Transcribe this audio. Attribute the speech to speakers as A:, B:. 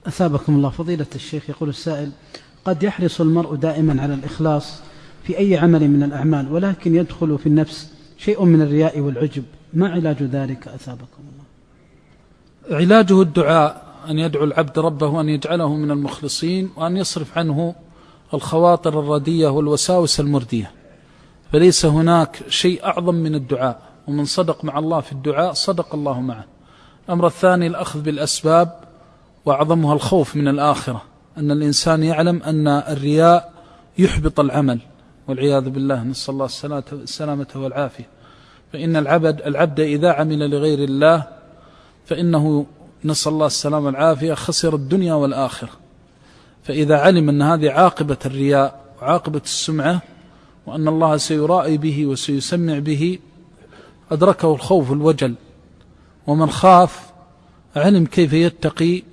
A: أثابكم الله. فضيلة الشيخ، يقول السائل: قد يحرص المرء دائما على الإخلاص في أي عمل من الأعمال، ولكن يدخل في النفس شيء من الرياء والعجب، ما علاج ذلك أثابكم الله؟
B: علاجه الدعاء، أن يدعو العبد ربه وأن يجعله من المخلصين، وأن يصرف عنه الخواطر الردية والوساوس المردية، فليس هناك شيء أعظم من الدعاء، ومن صدق مع الله في الدعاء صدق الله معه. الأمر الثاني الأخذ بالأسباب، وأعظمها الخوف من الآخرة، أن الإنسان يعلم أن الرياء يحبط العمل والعياذ بالله، نسأل الله السلامة والعافية. فإن العبد إذا عمل لغير الله فإنه نسأل الله السلامة والعافية خسر الدنيا والآخرة. فإذا علم أن هذه عاقبة الرياء وعاقبة السمعة، وأن الله سيرائي به وسيسمع به، أدركه الخوف والوجل. ومن خاف علم كيف يتقي